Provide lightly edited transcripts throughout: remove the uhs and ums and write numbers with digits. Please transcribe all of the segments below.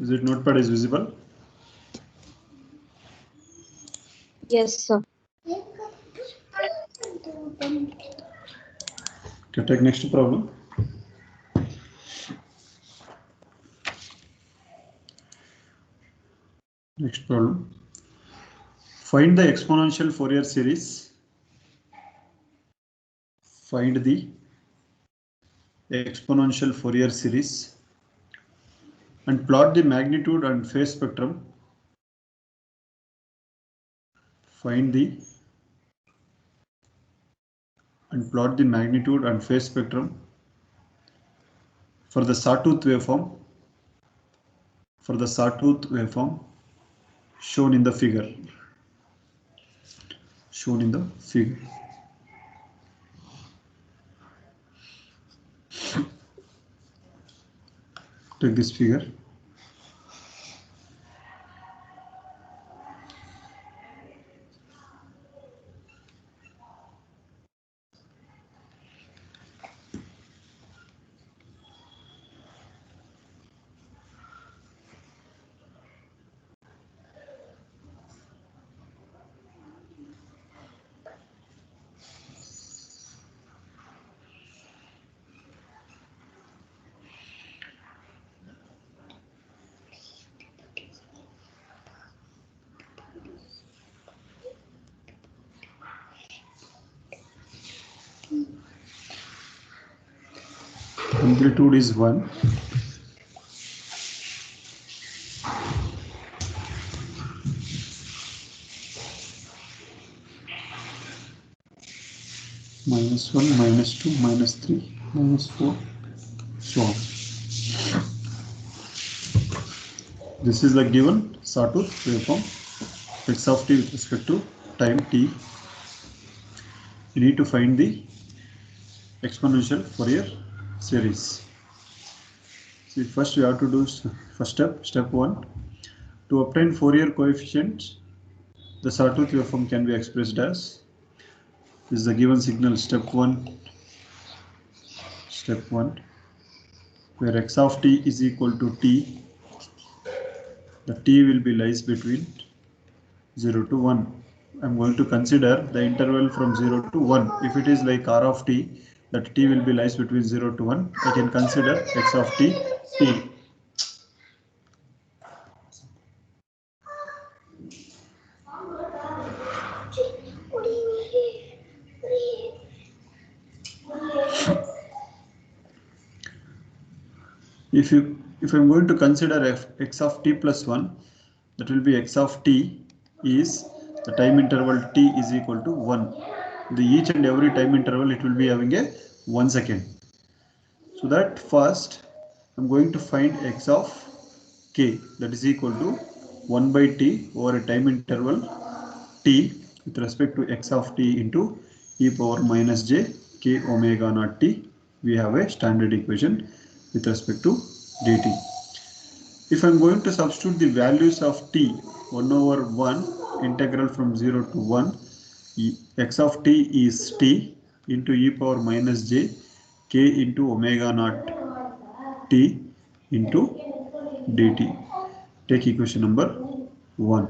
Is it notepad is visible? Yes, sir. Okay, take next problem. Next problem. Find the exponential Fourier series. Find the exponential Fourier series and plot the magnitude and phase spectrum. Find the and plot the magnitude and phase spectrum for the sawtooth waveform. For the sawtooth waveform shown in the figure. Shown in the figure. Take this figure. Amplitude is 1. -1, -2, -3, -4, so on. This is the given sawtooth waveform. X of t with respect to time t. You need to find the exponential Fourier series. See, first you have to do first step 1. To obtain Fourier coefficients, the sawtooth waveform can be expressed as, this is the given signal step 1, where x of t is equal to t. The t will be lies between 0 to 1. I'm going to consider the interval from 0 to 1. If it is like r of t, that t will be lies between 0 to 1. I can consider x of t, t. If I'm going to consider x of t plus 1, that will be x of t is the time interval t is equal to 1. The each and every time interval it will be having a 1 second. So that first I'm going to find x of k, that is equal to 1 by t over a time interval t with respect to x of t into e power minus j k omega naught t. We have a standard equation with respect to dt. If I am going to substitute the values of t, 1 over 1 integral from 0 to 1, x of t is t into e power minus j k into omega naught t into dt. Take equation number 1.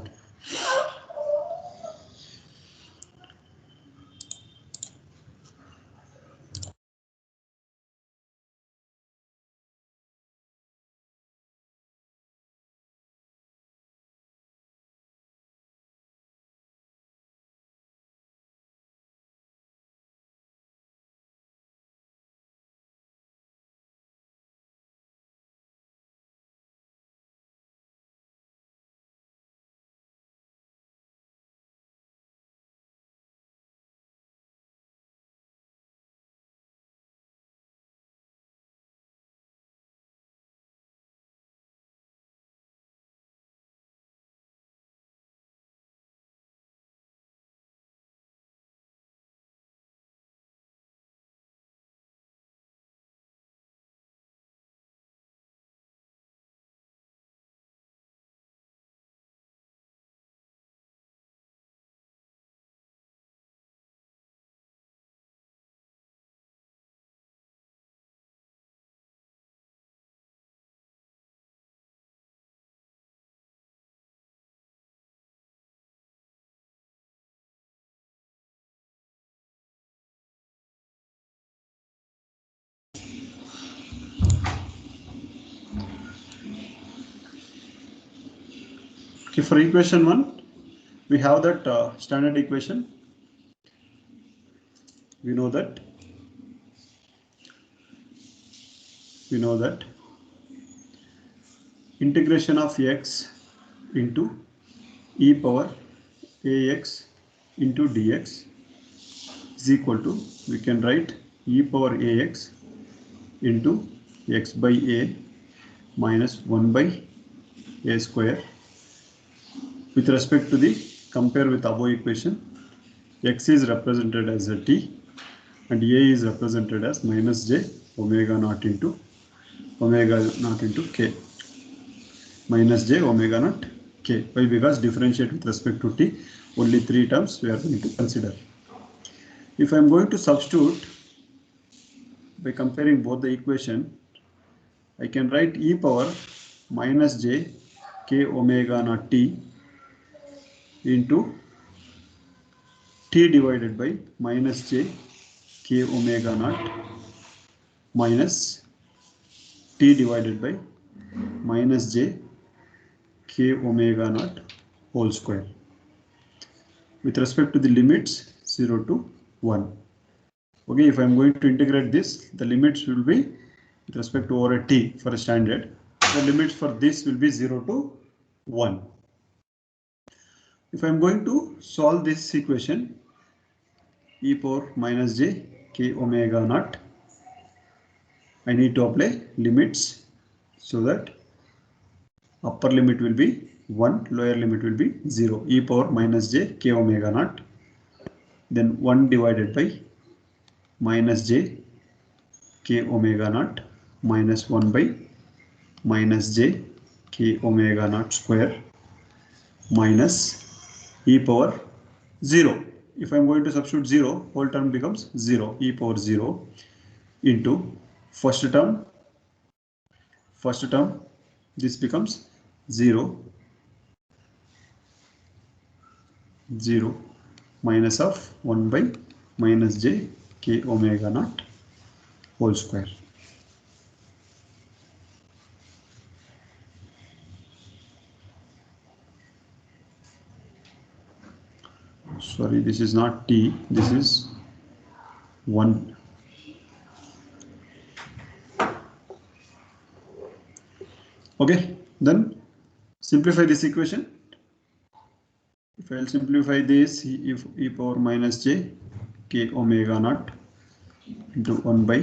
Okay, for equation 1, we have that standard equation. We know that integration of x into e power ax into dx is equal to, we can write e power ax into x by a minus 1 by a square. With respect to the, compare with above equation, x is represented as a t and a is represented as minus j omega naught into k, minus j omega naught k. Why? Because differentiate with respect to t, only 3 terms we are going to consider. If I am going to substitute by comparing both the equation, I can write e power minus j k omega naught t into t divided by minus j k omega naught minus t divided by minus j k omega naught whole square with respect to the limits 0 to 1. Okay, if I am going to integrate this, the limits will be with respect to over a t for a standard. The limits for this will be 0 to 1. If I am going to solve this equation, e power minus j k omega naught, I need to apply limits so that upper limit will be 1, lower limit will be 0. E power minus j k omega naught, then 1 divided by minus j k omega naught minus 1 by minus j k omega naught square minus e power 0. If I am going to substitute 0, whole term becomes 0, e power 0 into first term, this becomes 0 minus of 1 by minus j k omega naught whole square. Sorry, this is not t, this is 1. Okay, then simplify this equation. If I will simplify this, if e power minus j k omega naught into 1 by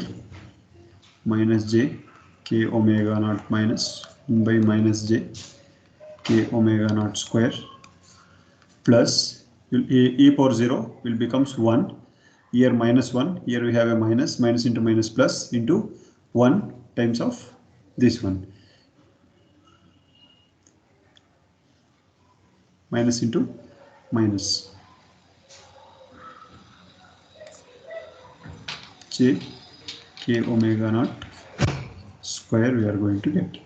minus j k omega naught minus 1 by minus j k omega naught square plus e power 0 will becomes 1. Here minus 1, here we have a minus into minus plus into 1 times of this one, minus into minus j k omega naught square we are going to get.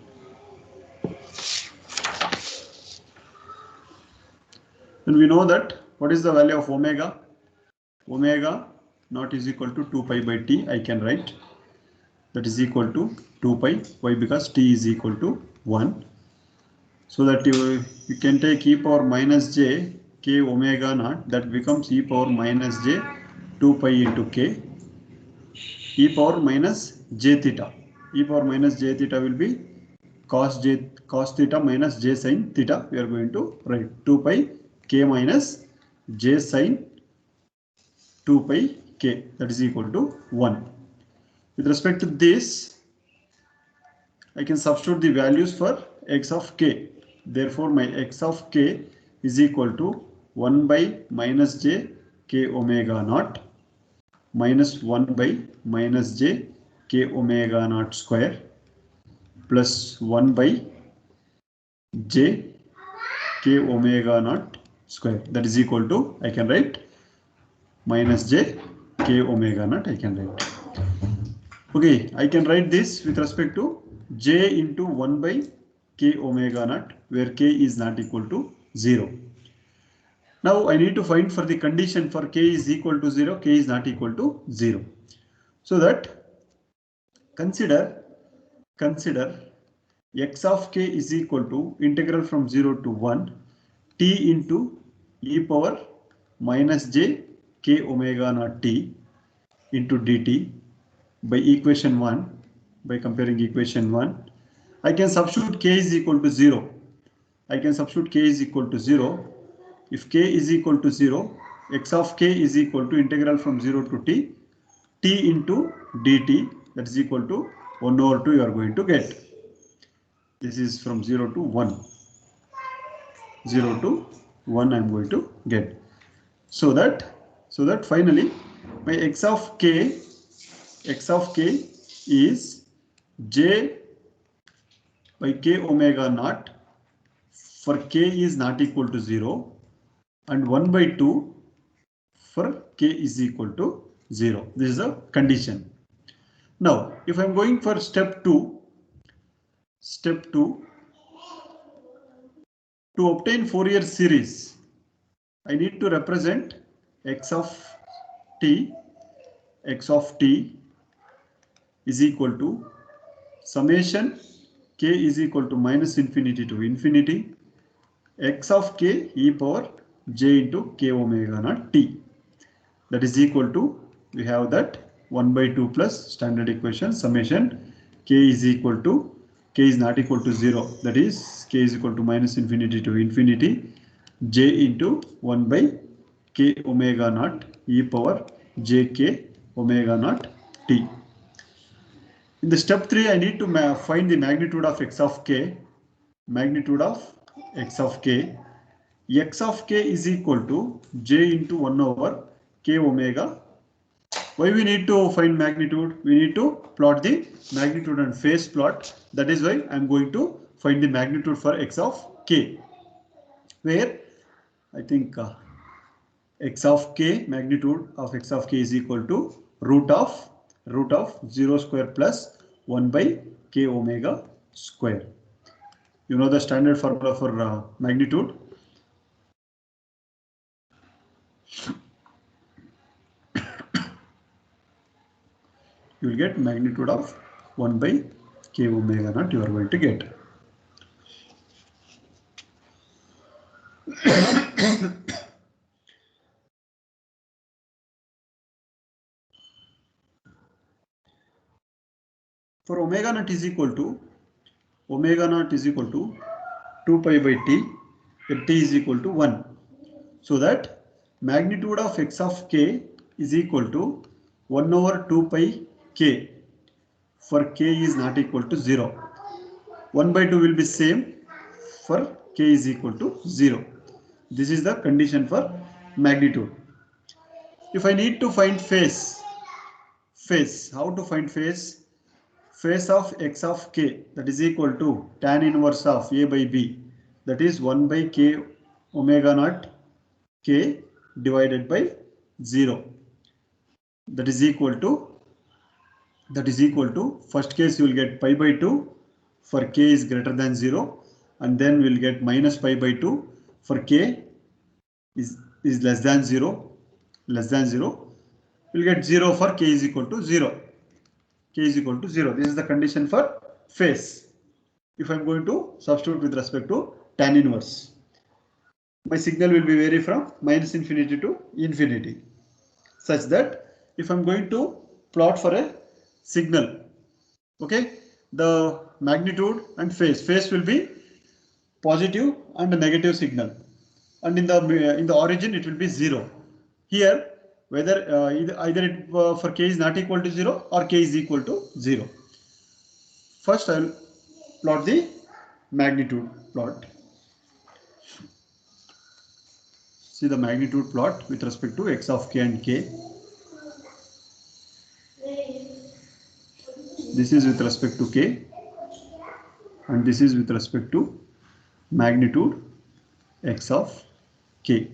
And we know that what is the value of omega? Omega naught is equal to 2 pi by t. I can write that is equal to 2 pi. Why? Because t is equal to 1. So that you can take e power minus j k omega naught, that becomes e power minus j 2 pi into k, e power minus j theta. E power minus j theta will be cos theta minus j sin theta. We are going to write 2 pi k minus j sin 2 pi k, that is equal to 1. With respect to this, I can substitute the values for x of k. Therefore, my x of k is equal to 1 by minus j k omega naught minus 1 by minus j k omega naught square plus 1 by j k omega naught square, that is equal to, I can write minus j k omega naught, I can write. Okay, I can write this with respect to j into 1 by k omega naught, where k is not equal to 0. Now I need to find for the condition for k is equal to 0, k is not equal to 0. So that consider x of k is equal to integral from 0 to 1. t into e power minus j k omega naught t into dt by equation 1, by comparing equation 1. I can substitute k is equal to 0. I can substitute k is equal to 0. If k is equal to 0, x of k is equal to integral from 0 to t into dt, that is equal to 1 over 2 you are going to get. This is from 0 to 1. 0 to 1 I am going to get. So that finally my x of k is j by k omega naught for k is not equal to 0 and 1 by 2 for k is equal to 0. This is a condition. Now, if I am going for step 2, to obtain Fourier series, I need to represent x of t is equal to summation k is equal to minus infinity to infinity x of k e power j into k omega naught t. That is equal to, we have that 1 by 2 plus standard equation summation k is equal to, k is not equal to 0, that is k is equal to minus infinity to infinity j into 1 by k omega naught e power j k omega naught t. In the step 3 I need to find the magnitude of x of k. Magnitude of x of k. X of k is equal to j into 1 over k omega. Why we need to find magnitude? We need to plot the magnitude and phase plot. That is why I am going to find the magnitude for x of k, where I think x of k, magnitude of x of k is equal to root of 0 square plus 1 by k omega square. You know the standard formula for magnitude. You will get magnitude of 1 by k omega naught you are going to get. For omega naught is equal to 2 pi by t, where t is equal to 1. So that magnitude of x of k is equal to 1 over 2 pi k for k is not equal to 0. 1 by 2 will be same for k is equal to 0. This is the condition for magnitude. If I need to find phase, how to find phase? Phase of x of k, that is equal to tan inverse of a by b, that is 1 by k omega naught k divided by 0. That is equal to first case you will get pi by 2 for k is greater than 0, and then we will get minus pi by 2 for k is less than 0. We will get 0 for k is equal to 0. This is the condition for phase. If I am going to substitute with respect to tan inverse, my signal will be vary from minus infinity to infinity, such that if I am going to plot for a signal, okay, the magnitude and phase will be positive and negative signal, and in the origin it will be 0. Here whether either for k is not equal to 0 or k is equal to 0. First I will plot the magnitude plot. See the magnitude plot with respect to x of k and k. This is with respect to k and this is with respect to magnitude x of k.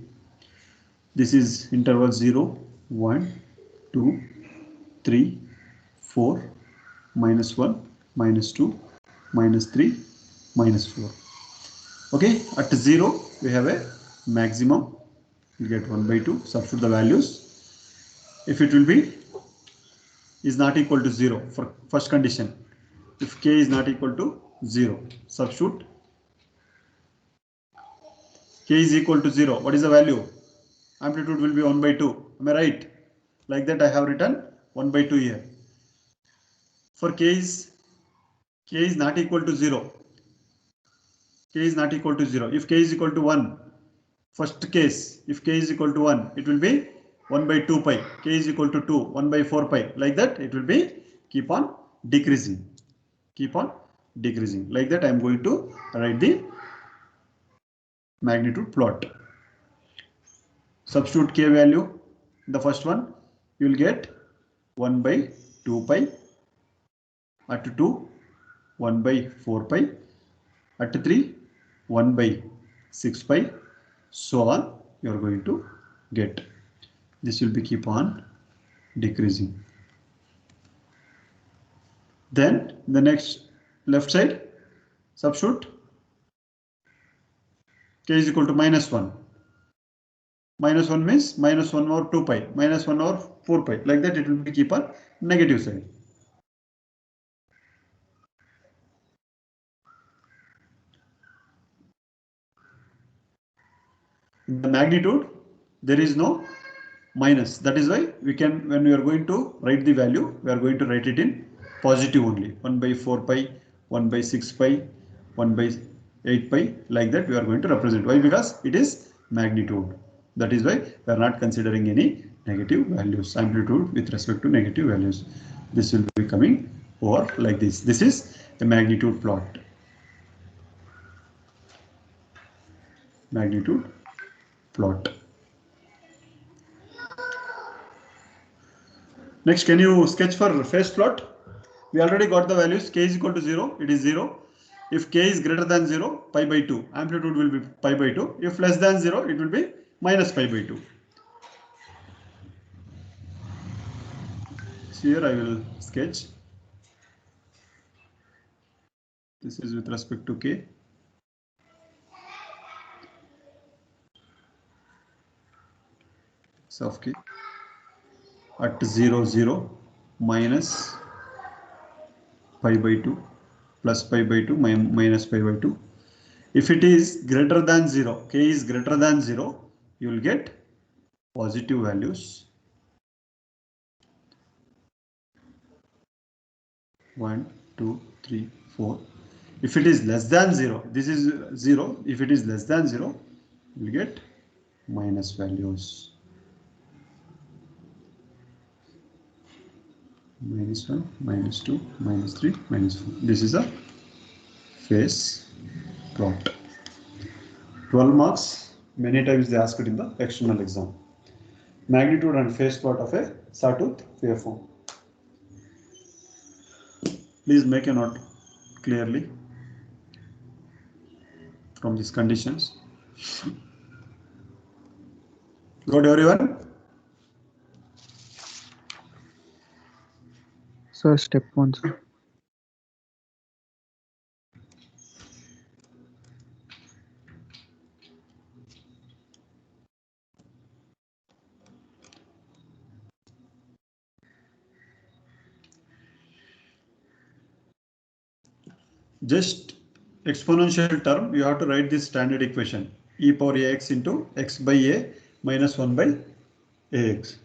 This is interval 0, 1, 2, 3, 4, minus 1, minus 2, minus 3, minus 4. Okay, at 0 we have a maximum. You get 1 by 2. Substitute the values. If it will be is not equal to 0 for first condition. If k is not equal to 0, substitute k is equal to 0. What is the value? Amplitude will be 1 by 2. Am I right? Like that I have written 1 by 2 here. For k is not equal to 0. K is not equal to 0. If k is equal to 1, first case, if k is equal to 1, it will be 1 by 2 pi. K is equal to 2, 1 by 4 pi. Like that it will be keep on decreasing. Keep on decreasing. Like that I am going to write the magnitude plot. Substitute k value in the first one, you will get 1 by 2 pi, at 2 1 by 4 pi, at 3 1 by 6 pi, so on you are going to get. This will be keep on decreasing. Then the next left side, substitute k is equal to -1. -1 means -1 over 2 pi, -1 over 4 pi. Like that it will be keep on negative side. In the magnitude, there is no minus. That is why we can, when we are going to write the value, we are going to write it in positive only. 1 by 4 pi, 1 by 6 pi, 1 by 8 pi. Like that we are going to represent. Why? Because it is magnitude. That is why we are not considering any negative values, amplitude with respect to negative values. This will be coming over like this. This is a magnitude plot. Magnitude plot. Next, can you sketch for phase plot? We already got the values. K is equal to 0. It is 0. If k is greater than 0, pi by 2. Amplitude will be pi by 2. If less than 0, it will be minus pi by 2. So here I will sketch. This is with respect to k. So of k at 0, 0 minus pi by 2 plus pi by 2 minus pi by 2. If it is greater than 0, k is greater than 0, you will get positive values. 1, 2, 3, 4. If it is less than 0, this is 0. If it is less than 0, you will get minus values. -1, -2, -3, -4. This is a phase plot. 12 marks. Many times they asked it in the external exam. Magnitude and phase plot of a sawtooth waveform. Please make a note clearly from these conditions. Got everyone? Sir, step 1, sir. Just exponential term, you have to write this standard equation, e power ax into x by a minus 1 by ax.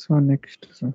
So next, sir.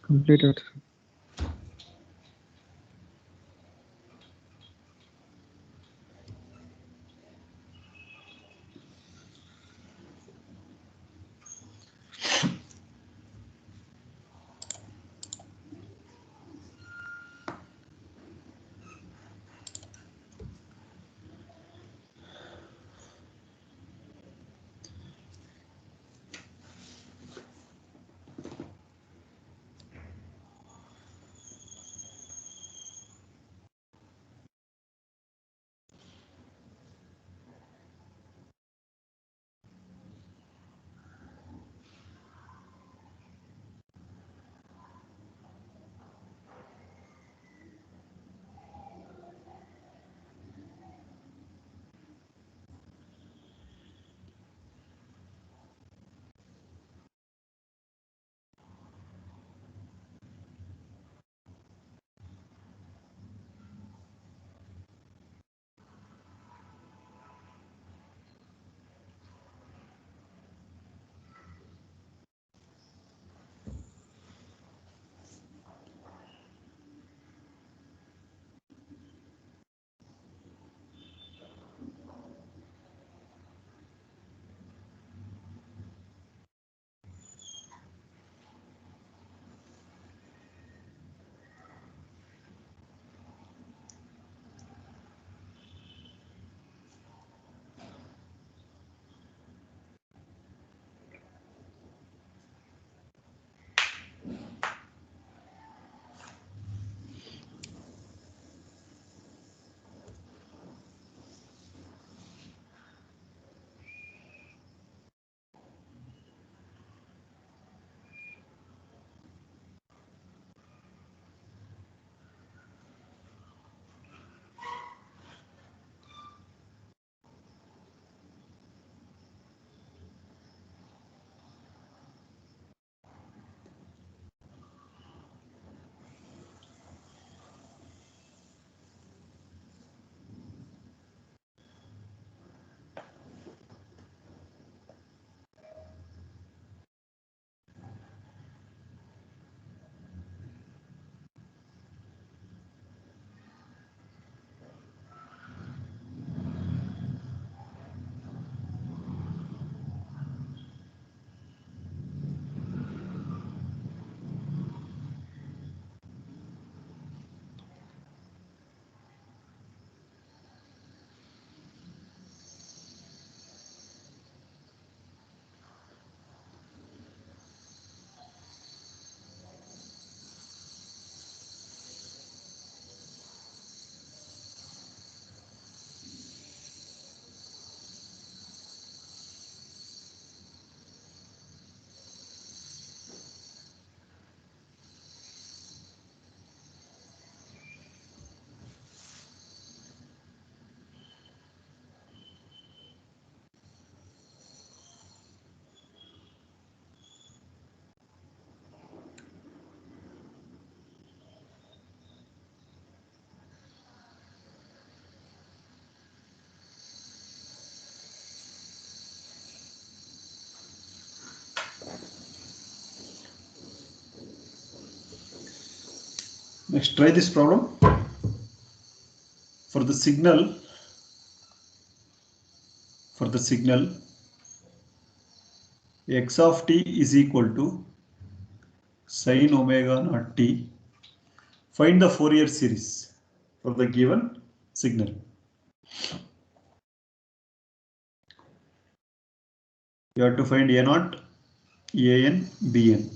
Completed. Next, try this problem. For the signal, x of t is equal to sin omega naught t. Find the Fourier series for the given signal. You have to find a naught, an, bn.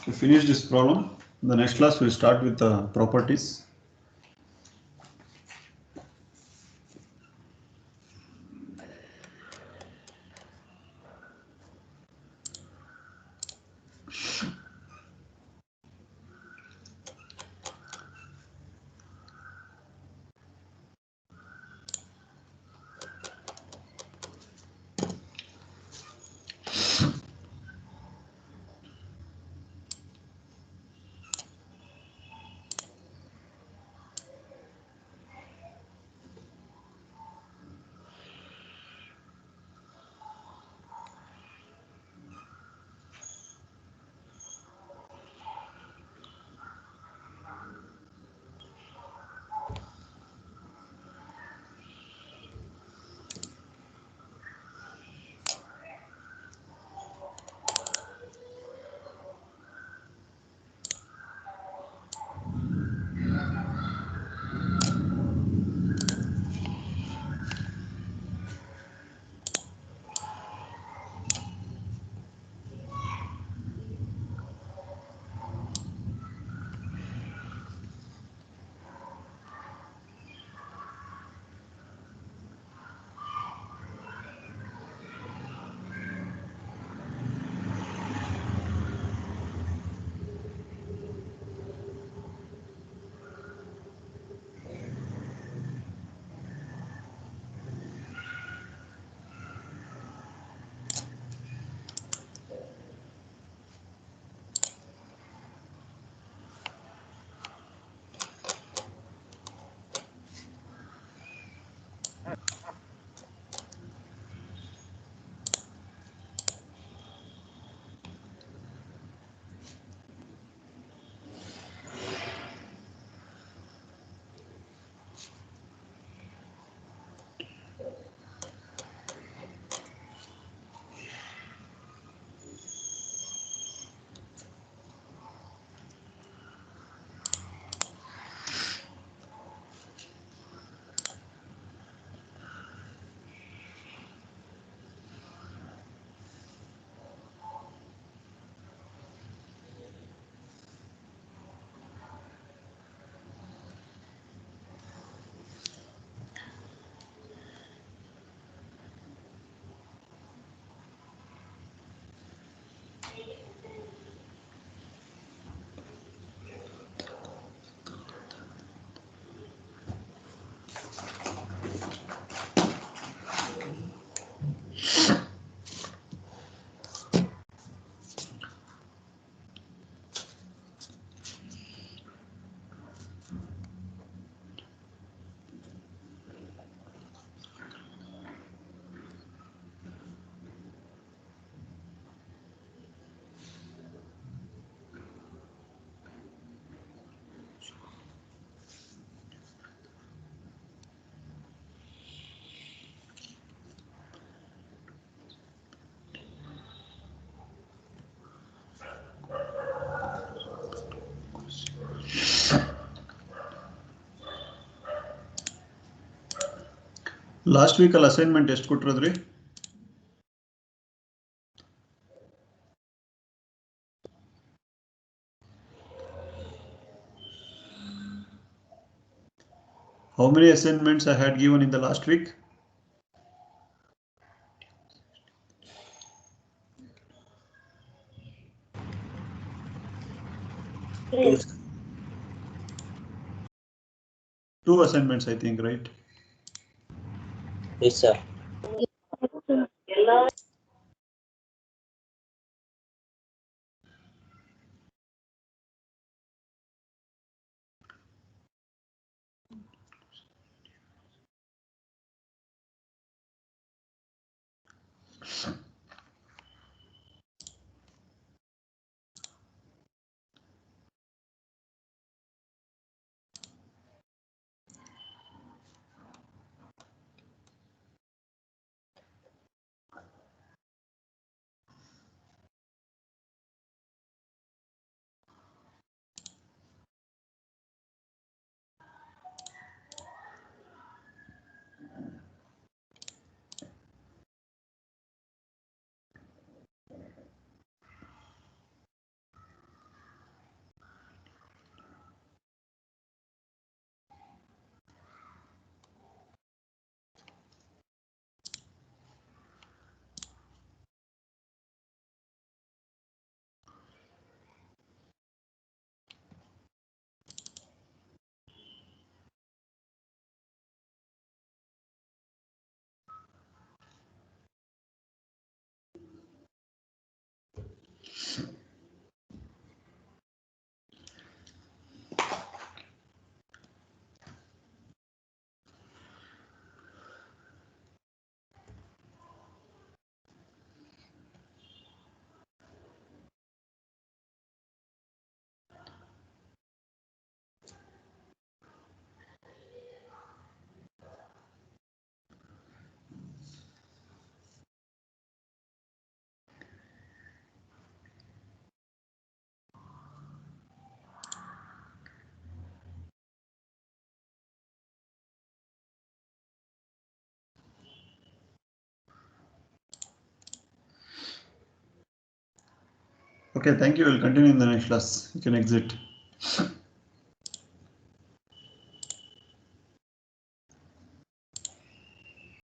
We finish this problem. In the next class we'll start with the properties. Last week assignment ಎಷ್ಟು ಕೊಟ್ಟಿರೋದ್ರಿ? How many assignments I had given in the last week? Two assignments, I think, right? Yes, sir. Okay, thank you. We'll continue in the next class. You can exit.